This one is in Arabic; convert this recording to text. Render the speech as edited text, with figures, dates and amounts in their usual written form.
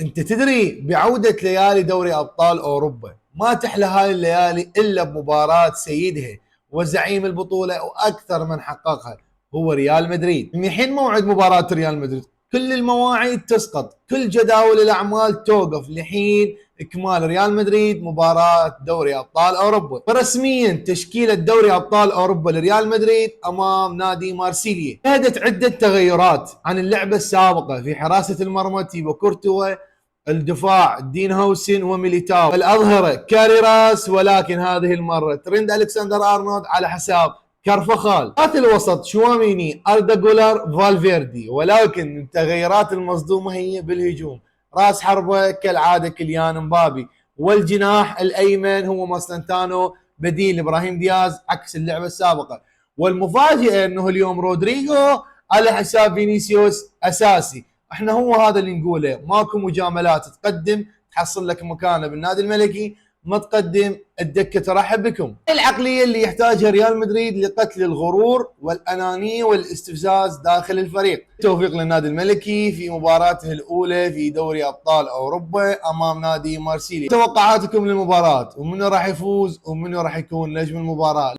انت تدري بعودة ليالي دوري ابطال اوروبا ما تحلى هاي الليالي الا بمباراة سيدها وزعيم البطولة واكثر من حققها هو ريال مدريد. من حين موعد مباراة ريال مدريد كل المواعيد تسقط، كل جداول الاعمال توقف لحين اكمال ريال مدريد مباراة دوري ابطال اوروبا. فرسميا تشكيلة دوري ابطال اوروبا لريال مدريد امام نادي مارسيليا شهدت عدة تغيرات عن اللعبة السابقة. في حراسة المرمى تيبو كورتوا، الدفاع دين هوسن وميليتاو، الأظهرة كاريراس، ولكن هذه المرة ترند ألكسندر أرنولد على حساب كارفخال. خط الوسط شواميني، أردا جولر، فالفيردي. ولكن التغيرات المصدومة هي بالهجوم، راس حربة كالعادة كيليان مبابي، والجناح الأيمن هو ماستنتانو بديل إبراهيم دياز عكس اللعبة السابقة. والمفاجئة أنه اليوم رودريجو على حساب فينيسيوس أساسي. احنا هو هذا اللي نقوله، ماكو مجاملات، تقدم تحصل لك مكانه بالنادي الملكي، ما تقدم الدكه ترحب بكم. العقليه اللي يحتاجها ريال مدريد لقتل الغرور والانانيه والاستفزاز داخل الفريق. توفيق للنادي الملكي في مباراته الاولى في دوري ابطال اوروبا امام نادي مارسيليا. توقعاتكم للمباراه ومنو راح يفوز ومنو راح يكون نجم المباراه؟